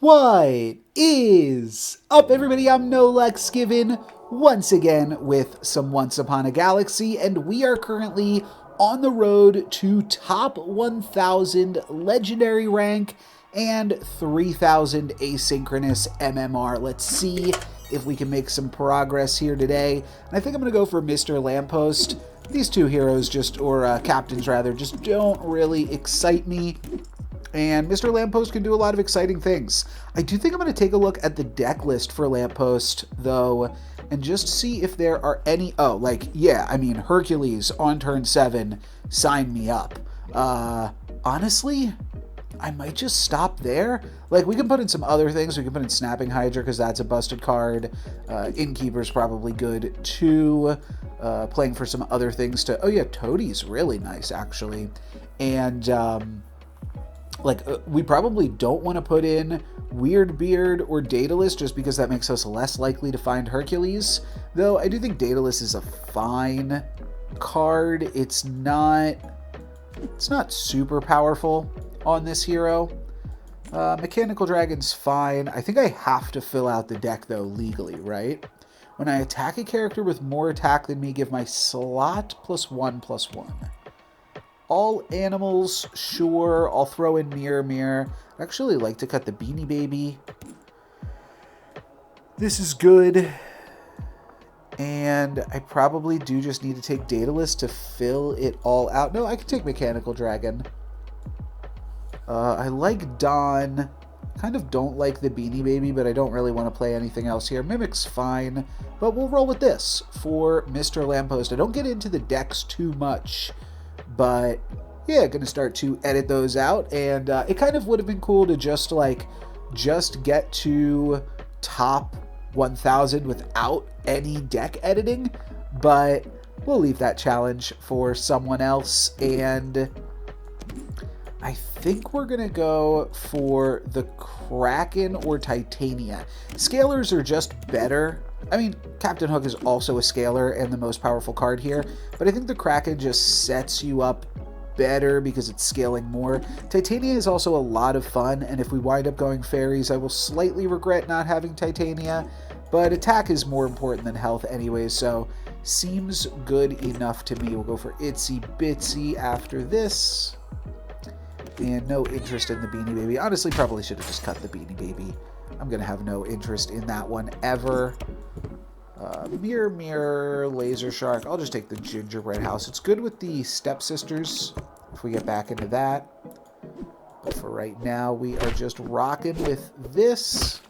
What is up, everybody? I'm NoLucksGiven once again with some Once Upon a Galaxy, and we are currently on the road to top 1000 legendary rank and 3000 asynchronous MMR. Let's see if we can make some progress here today. And I think I'm going to go for Mr. Lamppost. These two heroes captains rather, just don't really excite me. And Mr. Lamppost can do a lot of exciting things. I do think I'm going to take a look at the deck list for Lamppost, though, and just see if there are any... Hercules on turn 7, sign me up. Honestly, I might just stop there. Like, we can put in some other things. We can put in Snapping Hydra, because that's a busted card. Innkeeper's probably good, too. Playing for some other things to... Oh, yeah, Toadie's really nice, actually. And... we probably don't want to put in Weird Beard or Daedalus just because that makes us less likely to find Hercules. Though I do think Daedalus is a fine card. It's not super powerful on this hero. Mechanical Dragon's fine. I think I have to fill out the deck, though, legally, right? When I attack a character with more attack than me, give my slot +1/+1. All animals, sure. I'll throw in Mirror. I actually like to cut the Beanie Baby. This is good. And I probably do just need to take Daedalus to fill it all out. No, I can take Mechanical Dragon. I like Dawn. Kind of don't like the Beanie Baby, but I don't really want to play anything else here. Mimic's fine, but we'll roll with this for Mr. Lamppost. I don't get into the decks too much. But yeah, going to start to edit those out, and it kind of would have been cool to just get to top 1000 without any deck editing, but we'll leave that challenge for someone else. And I think we're going to go for the Kraken or Titania. Scalers are just better. I mean, Captain Hook is also a scaler and the most powerful card here, but I think the Kraken just sets you up better because it's scaling more. Titania is also a lot of fun, and if we wind up going fairies, I will slightly regret not having Titania, but attack is more important than health anyway, so seems good enough to me. We'll go for Itsy Bitsy after this, and no interest in the Beanie Baby. Honestly, probably should have just cut the Beanie Baby. I'm going to have no interest in that one ever. Mirror, Laser Shark. I'll just take the Gingerbread House. It's good with the Stepsisters if we get back into that. But for right now, we are just rocking with this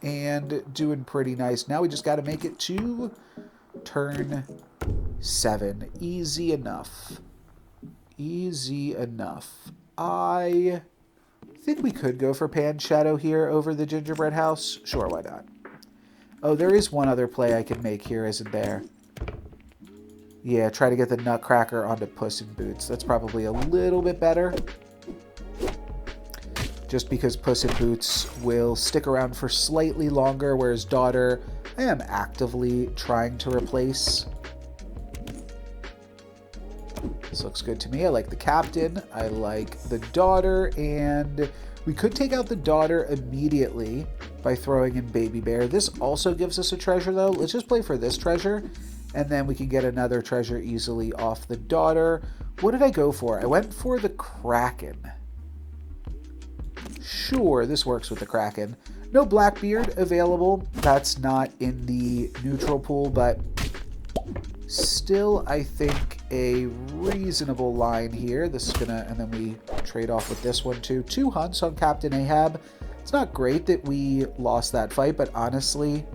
and doing pretty nice. Now we just got to make it to turn 7. Easy enough. Easy enough. I think we could go for Pan Shadow here over the Gingerbread House. Sure, why not? Oh, there is one other play I can make here, isn't there? Yeah, try to get the Nutcracker onto Puss in Boots. That's probably a little bit better. Just because Puss in Boots will stick around for slightly longer, whereas Daughter, I am actively trying to replace. This looks good to me. I like the Captain. I like the Daughter, and we could take out the Daughter immediately by throwing in Baby Bear. This also gives us a treasure, though. Let's just play for this treasure, and then we can get another treasure easily off the Daughter. What did I go for? I went for the Kraken. Sure, this works with the Kraken. No Blackbeard available. That's not in the neutral pool, but still, I think a reasonable line here. This is gonna, and then we trade off with this one too. 2 hunts on Captain Ahab. It's not great that we lost that fight, but honestly,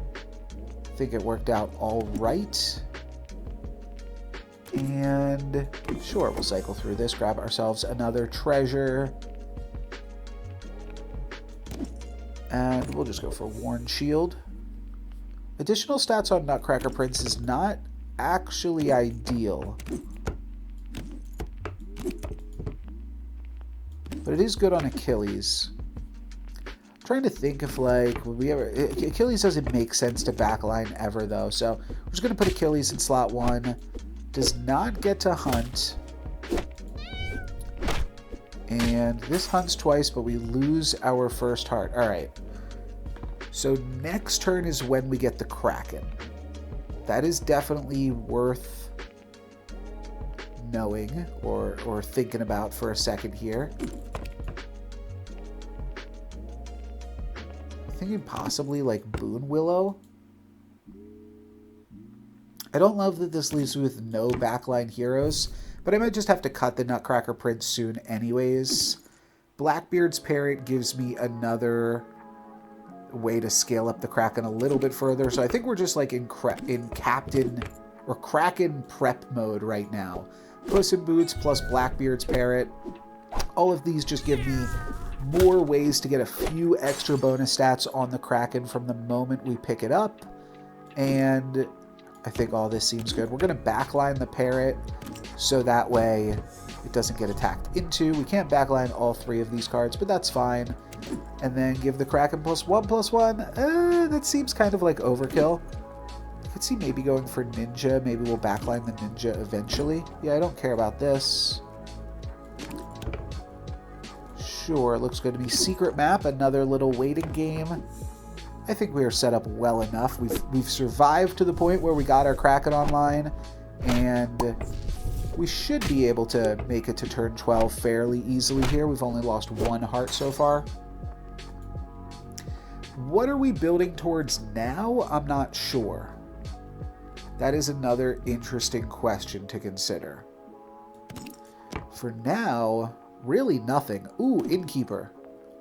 I think it worked out all right. And sure, we'll cycle through this, grab ourselves another treasure. And we'll just go for Worn Shield. Additional stats on Nutcracker Prince is not actually ideal, but it is good on Achilles. I'm trying to think if, like, would we ever... Achilles doesn't make sense to backline ever, though, so we're just going to put Achilles in slot 1. Does not get to hunt. And this hunts twice, but we lose our first heart. All right. So next turn is when we get the Kraken. That is definitely worth knowing or thinking about for a second here. Thinking possibly like Boon Willow. I don't love that this leaves me with no backline heroes, but I might just have to cut the Nutcracker Prince soon anyways. Blackbeard's Parrot gives me another way to scale up the Kraken a little bit further, so I think we're just like in Captain or Kraken prep mode right now. Puss in Boots plus Blackbeard's Parrot. All of these just give me more ways to get a few extra bonus stats on the Kraken from the moment we pick it up. And I think all this seems good. We're going to backline the Parrot so that way it doesn't get attacked into. We can't backline all three of these cards, but that's fine. And then give the Kraken +1/+1. That seems kind of like overkill. I could see maybe going for Ninja. Maybe we'll backline the Ninja eventually. Yeah, I don't care about this. Sure, looks good to me. Secret Map, another little waiting game. I think we are set up well enough. We've survived to the point where we got our Kraken online, and we should be able to make it to turn 12 fairly easily here. We've only lost one heart so far. What are we building towards now? I'm not sure. That is another interesting question to consider. For now, really nothing. Ooh, Innkeeper.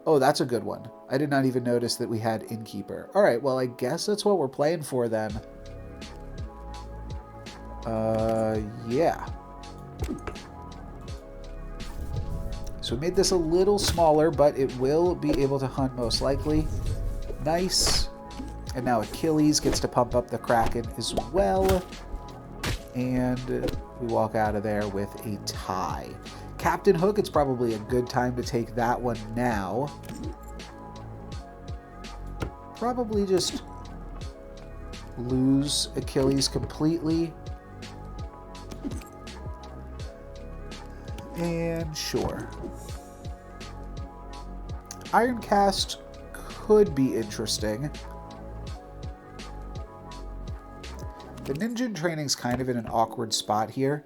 Oh, that's a good one. I did not even notice that we had Innkeeper. All right, well, I guess that's what we're playing for then. Yeah. So we made this a little smaller, but it will be able to hunt most likely. Nice. And now Achilles gets to pump up the Kraken as well. And we walk out of there with a tie. Captain Hook, it's probably a good time to take that one now. Probably just lose Achilles completely. And sure. Ironcast could be interesting. The Ninja training's kind of in an awkward spot here.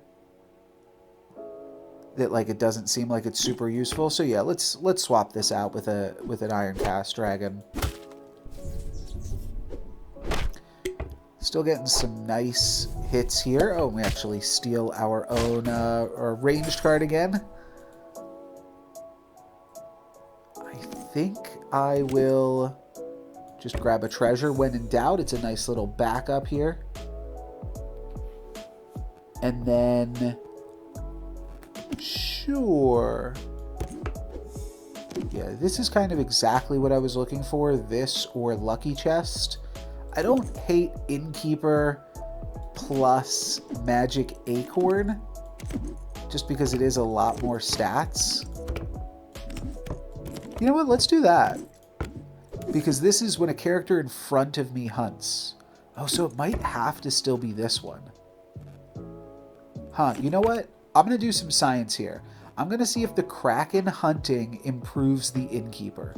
That like it doesn't seem like it's super useful. So yeah, let's swap this out with an Ironcast dragon. Still getting some nice hits here. Oh, we actually steal our own our ranged card again. I think I will just grab a treasure when in doubt. It's a nice little backup here. And then sure. Yeah, this is kind of exactly what I was looking for. This or Lucky Chest. I don't hate Innkeeper plus Magic Acorn, just because it is a lot more stats. You know what? Let's do that. Because this is when a character in front of me hunts. Oh, so it might have to still be this one. Huh, you know what? I'm going to do some science here. I'm going to see if the Kraken hunting improves the Innkeeper.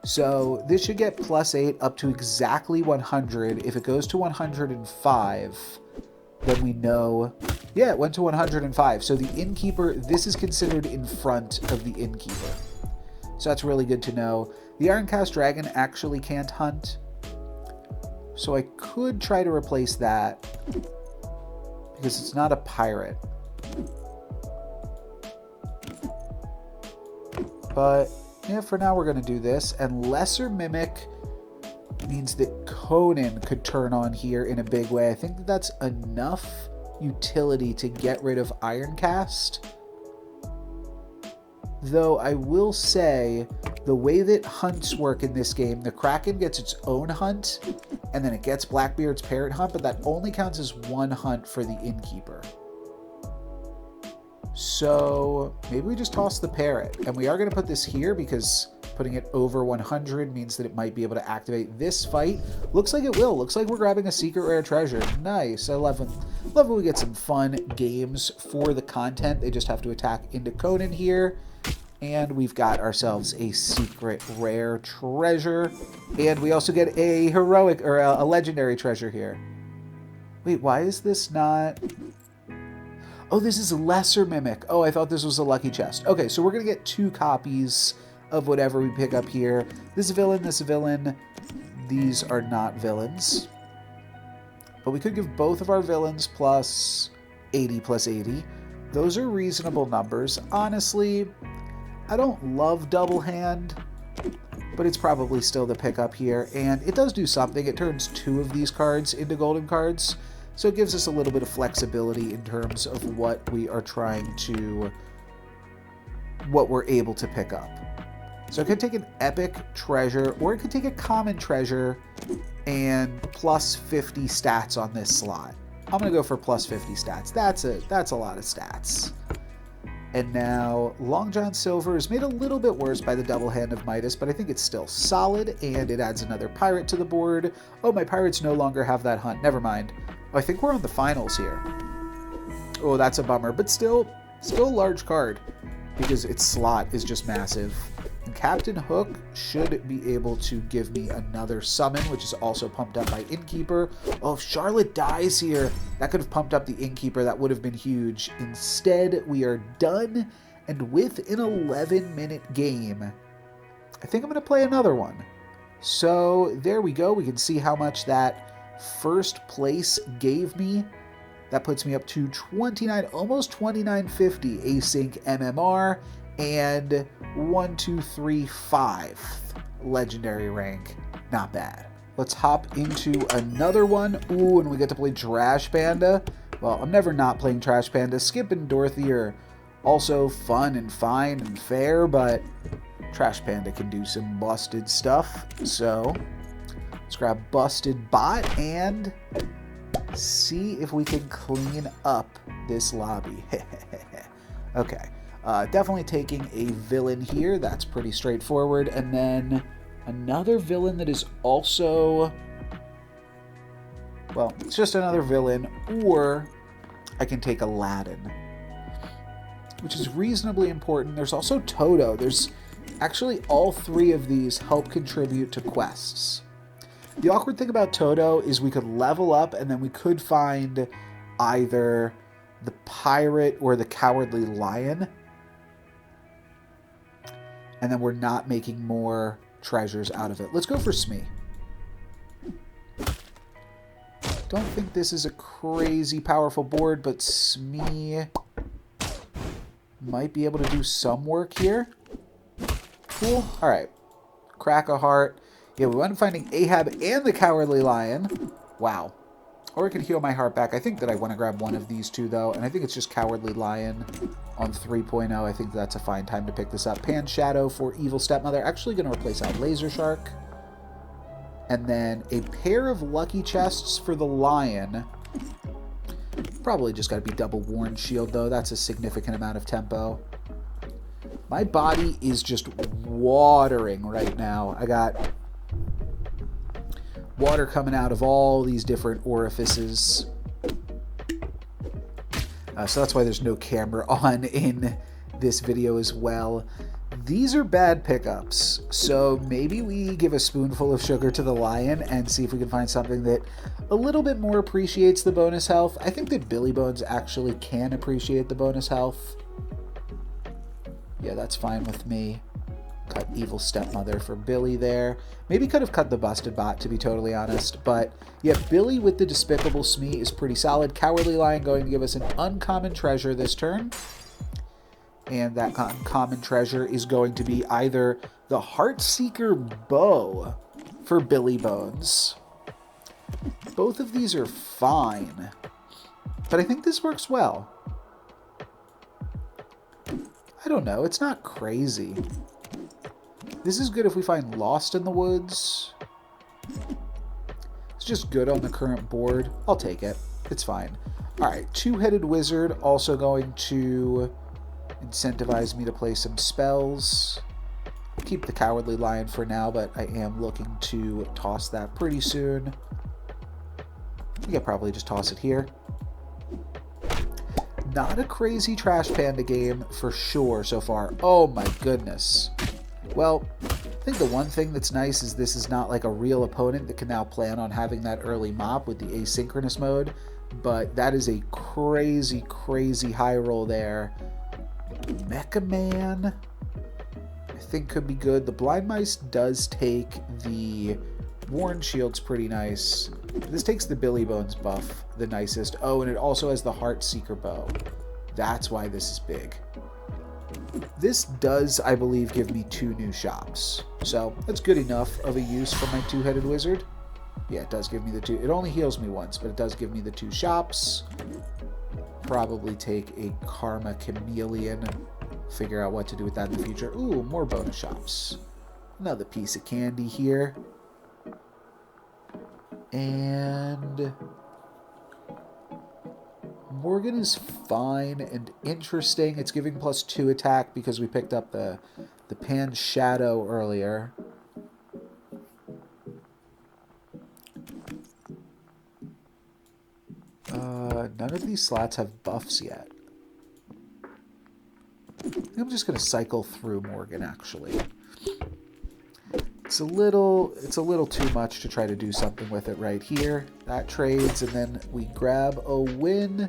So this should get +8 up to exactly 100. If it goes to 105, then we know... Yeah, it went to 105. So the Innkeeper, this is considered in front of the Innkeeper. So that's really good to know. The Ironcast Dragon actually can't hunt. So I could try to replace that, because it's not a pirate. But yeah, for now we're going to do this. And Lesser Mimic means that Conan could turn on here in a big way. I think that's enough utility to get rid of Ironcast. Though I will say, the way that hunts work in this game, the Kraken gets its own hunt, and then it gets Blackbeard's Parrot hunt, but that only counts as one hunt for the Innkeeper. So maybe we just toss the Parrot. And we are going to put this here because putting it over 100 means that it might be able to activate this fight. Looks like it will. Looks like we're grabbing a secret rare treasure. Nice. I love when we get some fun games for the content. They just have to attack into Conan here. And we've got ourselves a secret rare treasure. And we also get a heroic, or a legendary treasure here. Wait, why is this not... Oh, this is a lesser mimic. Oh, I thought this was a lucky chest. Okay, so we're going to get 2 copies of whatever we pick up here. This is a villain, this is a villain. These are not villains. But we could give both of our villains plus 80 plus 80. Those are reasonable numbers. Honestly, I don't love double hand, but it's probably still the pickup here. And it does do something. It turns 2 of these cards into golden cards. So it gives us a little bit of flexibility in terms of what we are trying to, what we're able to pick up. So I could take an epic treasure, or I could take a common treasure and plus 50 stats on this slot. I'm going to go for plus 50 stats. That's a lot of stats. And now Long John Silver is made a little bit worse by the double hand of Midas, but I think it's still solid, and it adds another pirate to the board. Oh, my pirates no longer have that hunt. Never mind. Oh, I think we're on the finals here. Oh, that's a bummer, but still a large card because its slot is just massive. And Captain Hook should be able to give me another summon, which is also pumped up by Innkeeper. Oh, if Charlotte dies here, that could have pumped up the Innkeeper. That would have been huge. Instead, we are done, and with an 11-minute game, I think I'm going to play another one. So there we go. We can see how much that first place gave me. That puts me up to 29, almost 2950 async MMR, and 1, 2, 3, 5 legendary rank. Not bad. Let's hop into another one. Ooh, and we get to play Trash Panda. Well, I'm never not playing Trash Panda. Skip and Dorothy are also fun and fine and fair, but Trash Panda can do some busted stuff. So let's grab Busted Bot and see if we can clean up this lobby. Okay. Definitely taking a villain here. That's pretty straightforward. And then another villain that is also... Well, it's just another villain. Or I can take Aladdin, which is reasonably important. There's also Toto. There's actually all 3 of these help contribute to quests. The awkward thing about Toto is we could level up and then we could find either the pirate or the cowardly lion. And then we're not making more treasures out of it. Let's go for Smee. Don't think this is a crazy powerful board, but Smee might be able to do some work here. Cool. All right. Crack a heart. Yeah, we wound up finding Ahab and the Cowardly Lion. Wow. Or I could heal my heart back. I think that I want to grab one of these 2, though. And I think it's just Cowardly Lion on 3.0. I think that's a fine time to pick this up. Pan Shadow for Evil Stepmother. Actually going to replace out Laser Shark. And then a pair of lucky chests for the Lion. Probably just got to be double Warren Shield, though. That's a significant amount of tempo. My body is just watering right now. I got water coming out of all these different orifices. So that's why there's no camera on in this video as well. These are bad pickups, so maybe we give a spoonful of sugar to the lion and see if we can find something that a little bit more appreciates the bonus health. I think that Billy Bones actually can appreciate the bonus health. Yeah, that's fine with me. Cut Evil Stepmother for Billy there. Maybe could have cut the Busted Bot, to be totally honest. But yeah, Billy with the Despicable Smee is pretty solid. Cowardly Lion going to give us an uncommon treasure this turn. And that common treasure is going to be either the Heartseeker Bow for Billy Bones. Both of these are fine. But I think this works well. I don't know. It's not crazy. This is good if we find Lost in the Woods. It's just good on the current board. I'll take it. It's fine. All right, Two-Headed Wizard also going to incentivize me to play some spells. Keep the Cowardly Lion for now, but I am looking to toss that pretty soon. I think I'll probably just toss it here. Not a crazy Trash Panda game for sure so far. Oh my goodness. Well, I think the one thing that's nice is this is not like a real opponent that can now plan on having that early mop with the asynchronous mode, but that is a crazy, crazy high roll there. Mecha Man, I think could be good. The Blind Mice does take the Warren Shield's pretty nice. This takes the Billy Bones buff the nicest. Oh, and it also has the Heart Seeker bow. That's why this is big. This does, I believe, give me 2 new shops. So that's good enough of a use for my two-headed wizard. Yeah, it does give me the 2. It only heals me once, but it does give me the 2 shops. Probably take a Karma Chameleon. Figure out what to do with that in the future. Ooh, more bonus shops. Another piece of candy here. And Morgan is fine and interesting. It's giving +2 attack because we picked up the Pan Shadow earlier. None of these slots have buffs yet. I'm just going to cycle through Morgan, actually. It's a little too much to try to do something with it right here. That trades, and then we grab a win.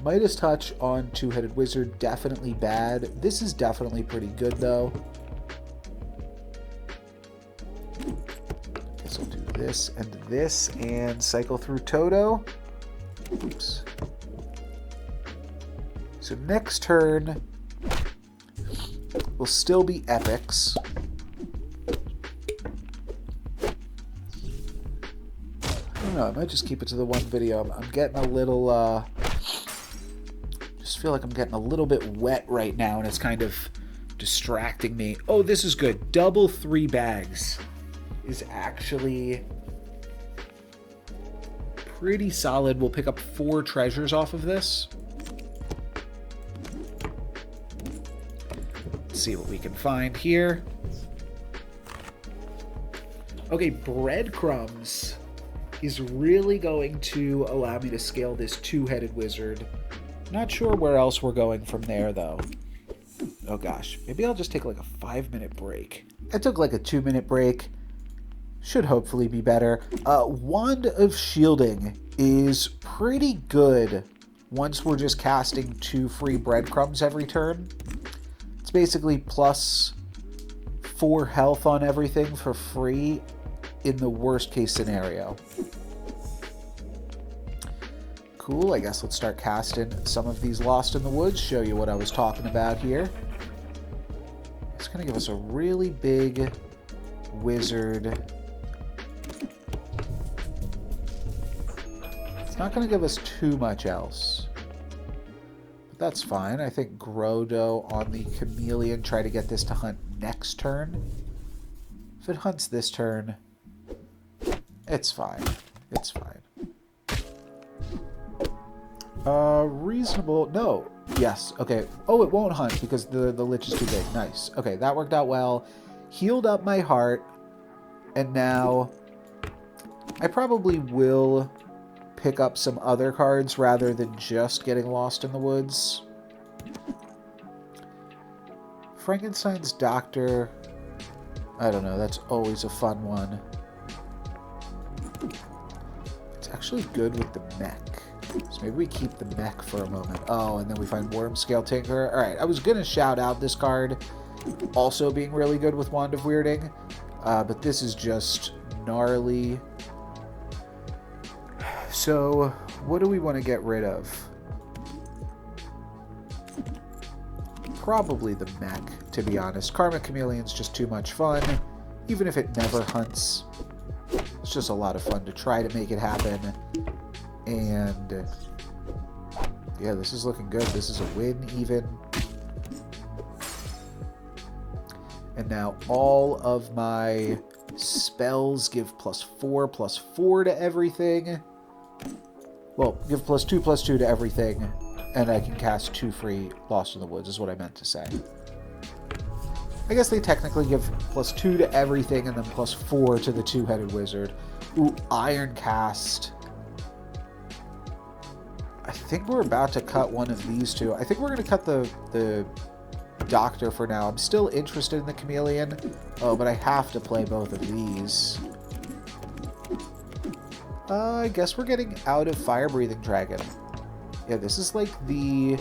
Midas Touch on Two-Headed Wizard, definitely bad. This is definitely pretty good, though. Guess I'll do this, and cycle through Toto. Oops. So next turn will still be epics. I don't know, I might just keep it to the one video. I'm getting a little, just feel like I'm getting a little bit wet right now, and it's kind of distracting me. Oh, this is good. Double 3 bags is actually pretty solid. We'll pick up 4 treasures off of this. See what we can find here. Okay, breadcrumbs is really going to allow me to scale this two-headed wizard. Not sure where else we're going from there, though. Oh gosh, maybe I'll just take like a 5-minute break. I took like a 2-minute break. Should hopefully be better. Wand of Shielding is pretty good once we're just casting 2 free breadcrumbs every turn. Basically plus 4 health on everything for free in the worst case scenario. Cool, I guess let's start casting some of these Lost in the Woods, show you what I was talking about here. It's going to give us a really big wizard. It's not going to give us too much else. That's fine. I think Grodo on the Chameleon, try to get this to hunt next turn. If it hunts this turn, it's fine. It's fine. Reasonable. No. Yes. Okay. Oh, it won't hunt because the Lich is too big. Nice. Okay, that worked out well. Healed up my heart. And now I probably will pick up some other cards rather than just getting Lost in the Woods. Frankenstein's Doctor, I don't know, that's always a fun one. It's actually good with the mech. So maybe we keep the mech for a moment. Oh, and then we find Wormscale Tinker. Alright, I was going to shout out this card also being really good with Wand of Weirding, but this is just gnarly. So, what do we want to get rid of? Probably the mech, to be honest. Karma Chameleon's just too much fun. Even if it never hunts, it's just a lot of fun to try to make it happen. And yeah, this is looking good. This is a win even. And now all of my spells give +4/+4 to everything. Well, give +2/+2 to everything, and I can cast 2 free Lost in the Woods, is what I meant to say. I guess they technically give +2 to everything, and then +4 to the two-headed wizard. Ooh, Iron Cast. think we're about to cut one of these two. I think we're going to cut the doctor for now. I'm still interested in the chameleon. Oh, but I have to play both of these. I guess we're getting out of fire-breathing dragon. Yeah, this is like the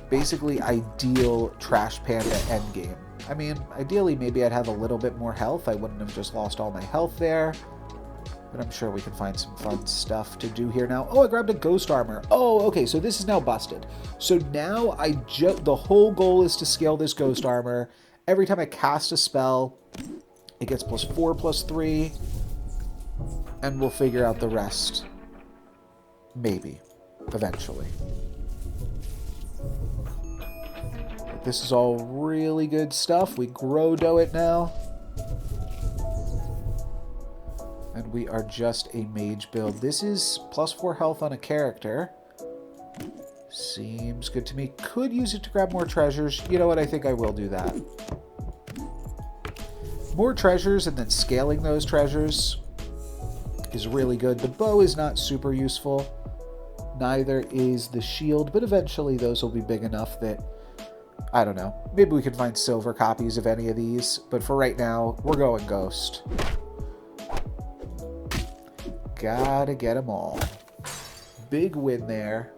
basically ideal Trash Panda endgame. I mean, ideally, maybe I'd have a little bit more health. I wouldn't have just lost all my health there. But I'm sure we can find some fun stuff to do here now. Oh, I grabbed a ghost armor. Oh, okay, so this is now busted. So now the whole goal is to scale this ghost armor. Every time I cast a spell, it gets +4, +3. And we'll figure out the rest. Maybe. Eventually. But this is all really good stuff. We Grotto it now. And we are just a mage build. This is +4 health on a character. Seems good to me. Could use it to grab more treasures. You know what? I think I will do that. More treasures and then scaling those treasures is really good. The bow is not super useful. Neither is the shield, but eventually those will be big enough that, I don't know, maybe we could find silver copies of any of these, but for right now, we're going ghost. Gotta get them all. Big win there.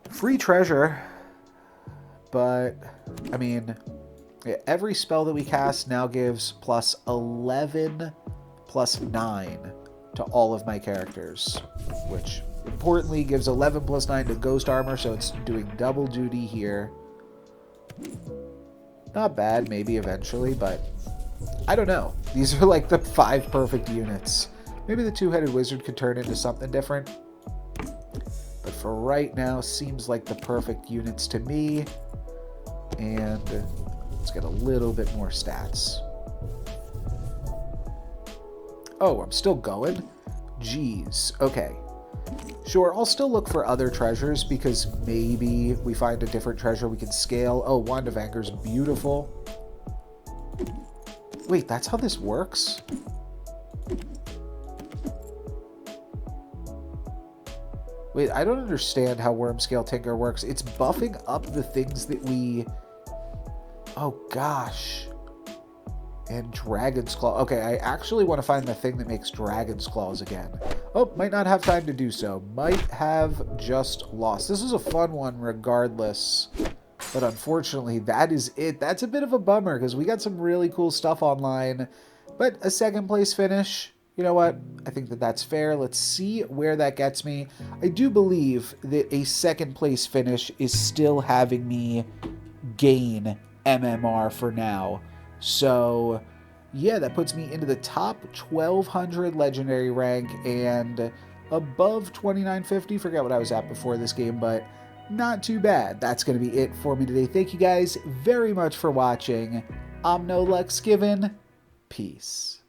Free treasure, but, I mean, every spell that we cast now gives +11, +9 to all of my characters, which importantly gives 11 +9 to ghost armor, so it's doing double duty here. Not bad, maybe eventually, but I don't know. These are like the 5 perfect units. Maybe the two-headed wizard could turn into something different, but for right now, seems like the perfect units to me. And let's get a little bit more stats. Oh, I'm still going? Jeez. Okay. Sure, I'll still look for other treasures because maybe we find a different treasure we can scale. Oh, Wand of Anger's beautiful. Wait, that's how this works? Wait, I don't understand how Wormscale Tinker works. It's buffing up the things that we... Oh, gosh. And Dragon's Claw. Okay, I actually want to find the thing that makes Dragon's Claws again. Oh, might not have time to do so. Might have just lost. This is a fun one regardless. But unfortunately, that is it. That's a bit of a bummer because we got some really cool stuff online. But a second place finish, you know what? I think that that's fair. Let's see where that gets me. I do believe that a second place finish is still having me gain MMR for now. So, yeah, that puts me into the top 1,200 legendary rank and above 2,950. Forget what I was at before this game, but not too bad. That's going to be it for me today. Thank you guys very much for watching. I'm NoLucksGiven. Peace.